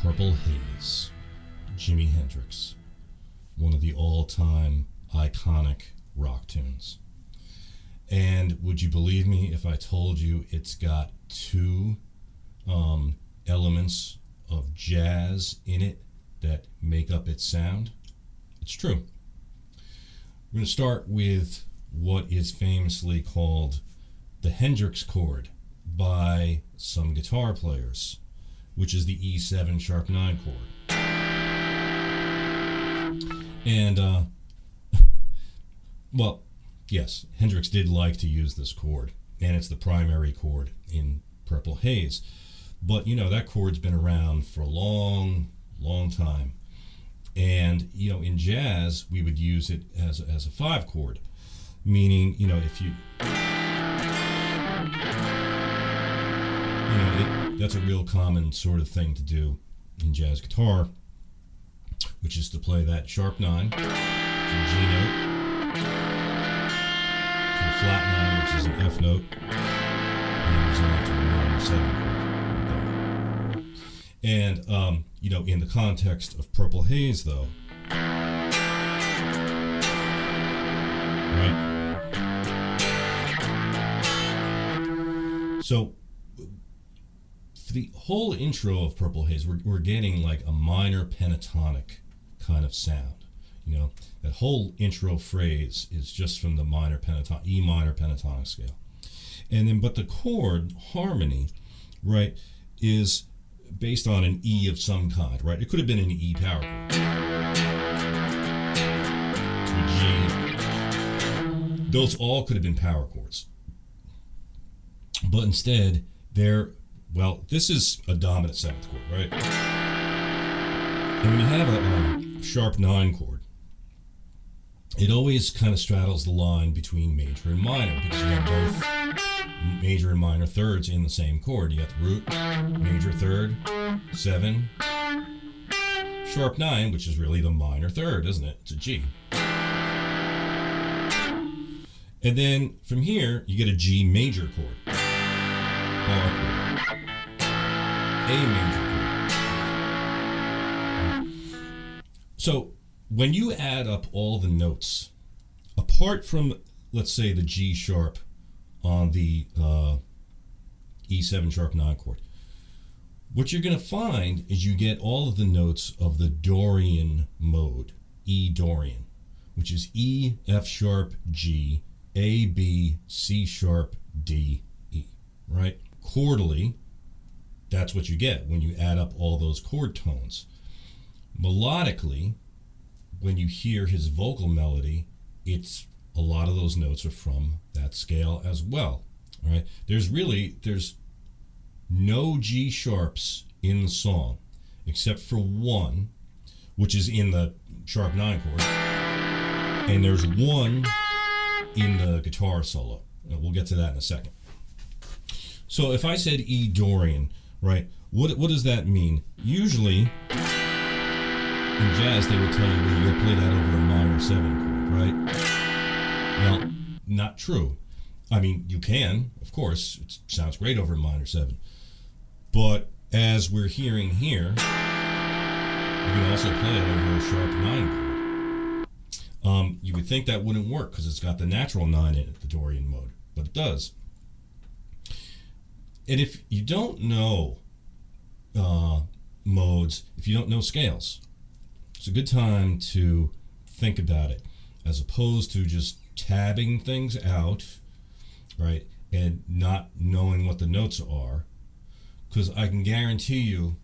Purple Haze, Jimi Hendrix, one of the all-time iconic rock tunes. And would you believe me if I told you it's got two elements of jazz in it that make up its sound? It's true. We're going to start with what is famously called the Hendrix chord by some guitar players, which is the E7 sharp 9 chord. And, well, yes, Hendrix did like to use this chord, and it's the primary chord in Purple Haze. But, you know, that chord's been around for a long, long time. And, you know, in jazz, we would use it as a 5 chord, meaning, you know, if you... that's a real common sort of thing to do in jazz guitar, which is to play that sharp 9 to a G note, to a flat 9, which is an F note, and then resolve to a minor 7 chord. And, you know, in the context of Purple Haze, though, right? So, for the whole intro of Purple Haze, we're getting like a minor pentatonic kind of sound. You know, that whole intro phrase is just from the E minor pentatonic scale. And then, but the chord harmony, right, is based on an E of some kind, right? It could have been an E power chord to a G. Those all could have been power chords. But instead, well, this is a dominant 7th chord, right? And when you have a sharp 9 chord, it always kind of straddles the line between major and minor, because you have both major and minor thirds in the same chord. You got the root, major third, 7, sharp 9, which is really the minor third, isn't it? It's a G. And then from here, you get a G major chord, bar chord, A major chord. So when you add up all the notes, apart from, let's say, the G sharp on the E7 sharp 9 chord, what you're going to find is you get all of the notes of the Dorian mode, E Dorian, which is E, F sharp, G, A, B, C sharp, D, E, right? Chordally, that's what you get when you add up all those chord tones. Melodically, when you hear his vocal melody, it's a lot of those notes are from that scale as well, right? There's no G sharps in the song except for one, which is in the sharp 9 chord, and there's one in the guitar solo. We'll get to that in a second. So if I said E Dorian, right, what does that mean? Usually in jazz they would tell you, well, you'll play that over a minor 7 chord, right? Well, not true. I mean, you can, of course. It sounds great over a minor 7. But as we're hearing here, you can also play it over a sharp 9 chord. You would think that wouldn't work because it's got the natural 9 in it, the Dorian mode, but it does. And if you don't know modes, if you don't know scales, it's a good time to think about it, as opposed to just tabbing things out, right, and not knowing what the notes are. Because I can guarantee you,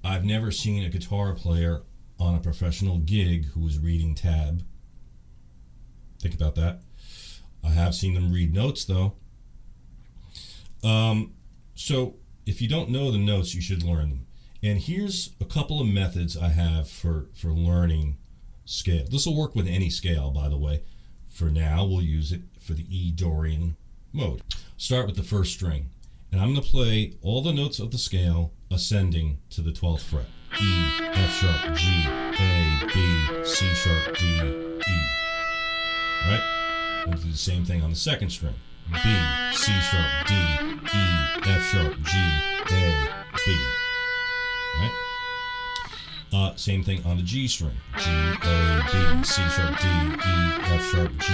I've never seen a guitar player on a professional gig who was reading tab. Think about that. I have seen them read notes, though. So if you don't know the notes, you should learn them. And here's a couple of methods I have for learning scale. This will work with any scale, by the way. For now, we'll use it for the E Dorian mode. Start with the first string. And I'm going to play all the notes of the scale ascending to the 12th fret. E, F sharp, G, A, B, C sharp, D, E. Right? We'll do the same thing on the second string. B, C sharp, D, E, F sharp, G, A, B. Right? Same thing on the G string. G, A, B, C sharp, D, E, F sharp, G,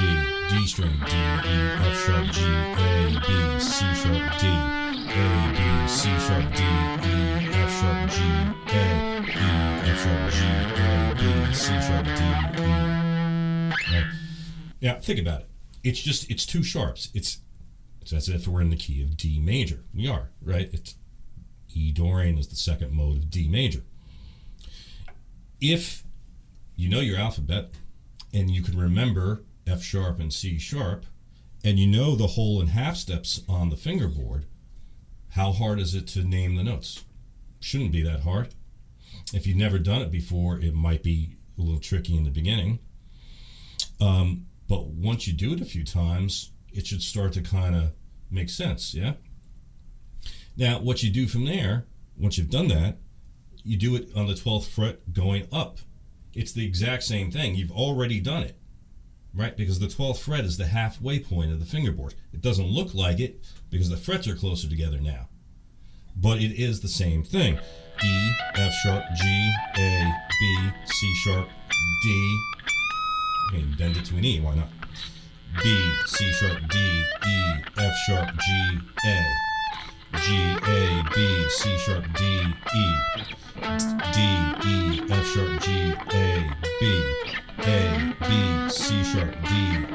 D string, D, E, F sharp, G, A, B, C sharp, D, A, B, C sharp, D, E, F sharp, G, A, E, F sharp, G, A, B, C sharp, D, E. Right? Now, think about it. It's two sharps. It's as if we're in the key of D major. We are, right? It's E Dorian is the second mode of D major. If you know your alphabet and you can remember F sharp and C sharp, and you know the whole and half steps on the fingerboard, how hard is it to name the notes? Shouldn't be that hard. If you've never done it before, it might be a little tricky in the beginning. But once you do it a few times, it should start to kind of make sense, yeah? Now, what you do from there, once you've done that, you do it on the 12th fret going up. It's the exact same thing. You've already done it, right? Because the 12th fret is the halfway point of the fingerboard. It doesn't look like it because the frets are closer together now. But it is the same thing. E, F sharp, G, A, B, C sharp, D. I mean, bend it to an E, why not? B, C sharp, D, E, F sharp, G, A. G, A, B, C sharp, D, E. D, E, F sharp, G, A, B, C sharp, D,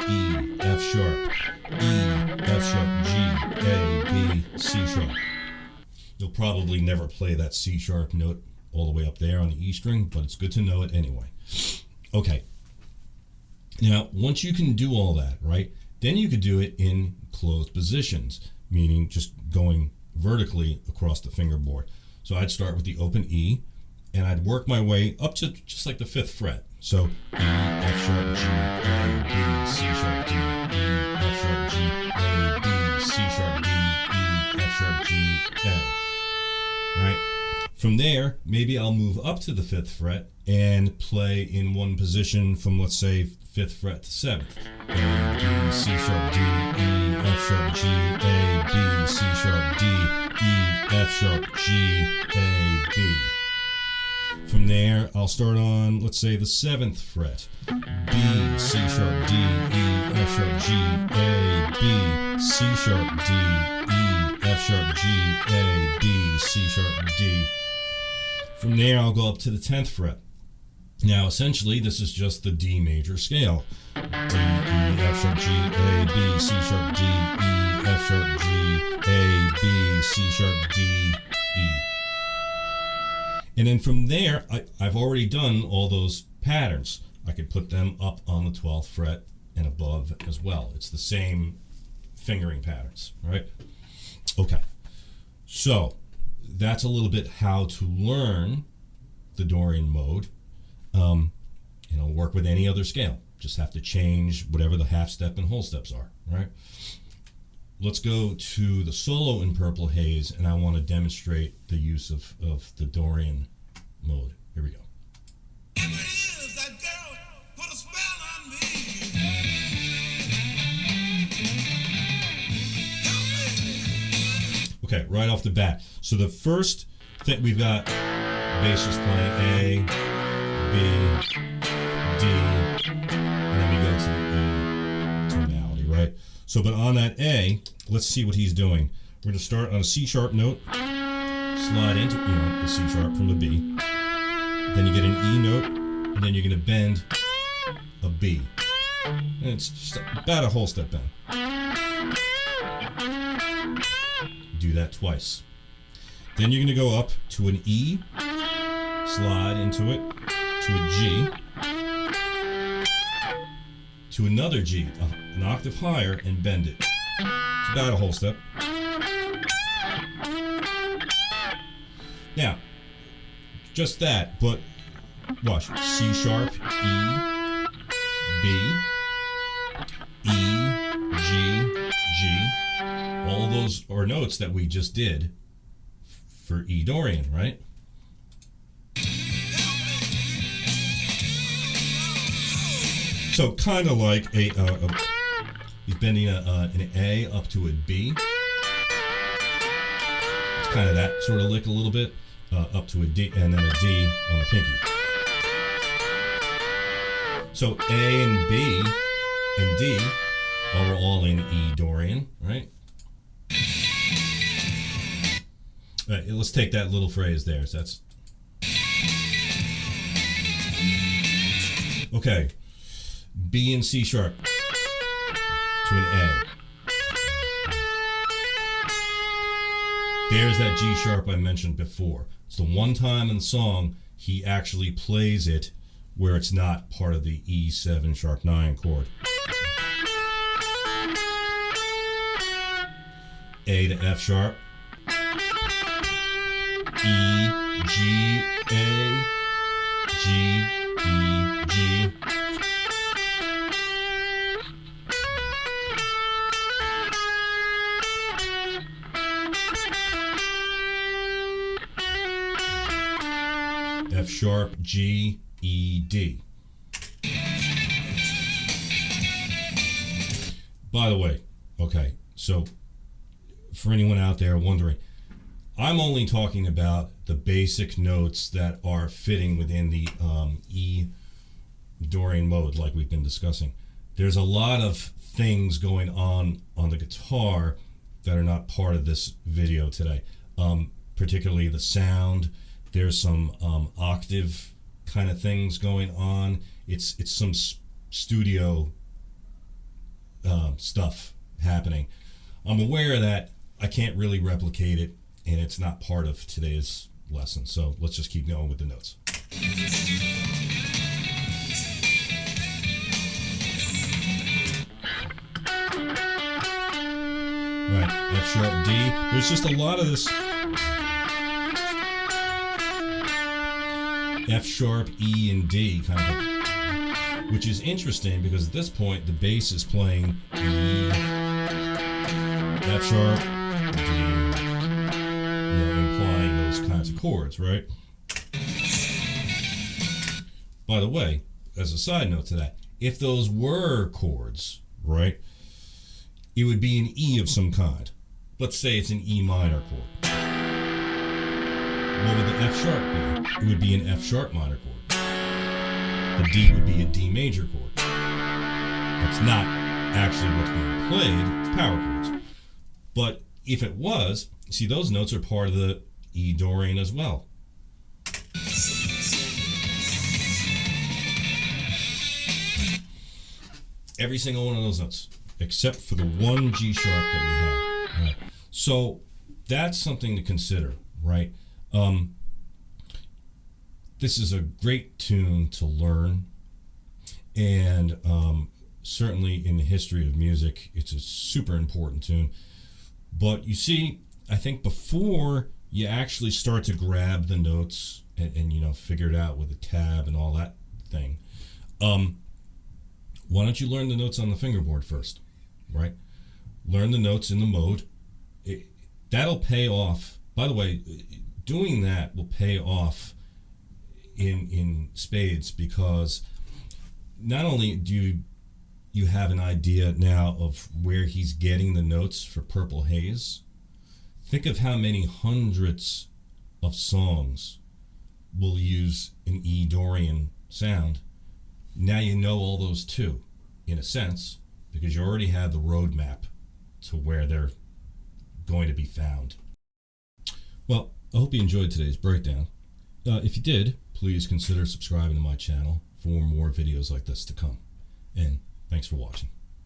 E, F sharp, E, F sharp, G, A, B, C sharp. You'll probably never play that C sharp note all the way up there on the E string, but it's good to know it anyway. Okay. Now, once you can do all that, right, then you could do it in closed positions, meaning just going vertically across the fingerboard. So I'd start with the open E, and I'd work my way up to just like the 5th fret. So E, F sharp, G, A, B, C sharp, D, E, F sharp, G, A, B, C sharp, D, E, F sharp, G, A. Right? From there, maybe I'll move up to the 5th fret and play in one position from, let's say, 5th fret to 7th. A, B, C sharp, D, E, F sharp, G, A, B, C sharp, D, E, F sharp, G, A, B. From there, I'll start on, let's say, the 7th fret. B, C sharp, D, E, F sharp, G, A, B, C sharp, D, E, F sharp, G, A, B, C sharp, D. From there, I'll go up to the 10th fret. Now, essentially, this is just the D major scale. D, E, F sharp, G, A, B, C sharp, D, E, F sharp, G, A, B, C sharp, D, E. And then from there, I've already done all those patterns. I could put them up on the 12th fret and above as well. It's the same fingering patterns, right? Okay, so that's a little bit how to learn the Dorian mode. Work with any other scale. Just have to change whatever the half step and whole steps are, right? Let's go to the solo in Purple Haze, and I want to demonstrate the use of the Dorian mode. Here we go. Okay, right off the bat. So the first thing we've got bass just playing A, B, D, and then we go to the E tonality, right? So, but on that A, let's see what he's doing. We're going to start on a C sharp note, slide into, the C sharp from the B. Then you get an E note, and then you're going to bend a B. And it's just about a whole step down. Do that twice. Then you're going to go up to an E, slide into it, to a G, to another G, an octave higher, and bend it. It's about a whole step. Now, just that, but watch. C sharp, E, B, E, G, G. All those are notes that we just did for E Dorian, right? So kind of like he's bending an A up to a B. It's kind of that sort of lick a little bit. up to a D, and then a D on the pinky. So A and B and D are all in E Dorian, right? All right, let's take that little phrase there. So that's okay. B and C sharp to an A. There's that G sharp I mentioned before. It's the one time in the song he actually plays it where it's not part of the E7 sharp 9 chord. A to F sharp. E, G, A, G, E, G. F sharp, G, E, D. By the way, okay, so for anyone out there wondering, I'm only talking about the basic notes that are fitting within the E Dorian mode like we've been discussing. There's a lot of things going on the guitar that are not part of this video today, particularly the sound. There's some octave kind of things going on. It's some studio stuff happening. I'm aware that I can't really replicate it, and it's not part of today's lesson. So let's just keep going with the notes. Right, F sharp, D. There's just a lot of this F sharp, E, and D kind of, which is interesting because at this point the bass is playing E, F sharp, D, implying those kinds of chords, right? By the way, as a side note to that, if those were chords, right, it would be an E of some kind. Let's say it's an E minor chord. What would the F sharp be? It would be an F sharp minor chord. The D would be a D major chord. That's not actually what's being played, it's power chords. But if it was, see, those notes are part of the E Dorian as well. Every single one of those notes, except for the one G sharp that we had. Right. So that's something to consider, right? This is a great tune to learn, and certainly in the history of music, it's a super important tune. But you see, I think before you actually start to grab the notes and figure it out with a tab and all that thing, why don't you learn the notes on the fingerboard first, right? Learn the notes in the mode. That'll pay off. By the way, doing that will pay off in spades, because not only do you have an idea now of where he's getting the notes for Purple Haze, think of how many hundreds of songs will use an E Dorian sound. Now you know all those too, in a sense, because you already have the roadmap to where they're going to be found. Well, I hope you enjoyed today's breakdown. If you did, please consider subscribing to my channel for more videos like this to come. And thanks for watching.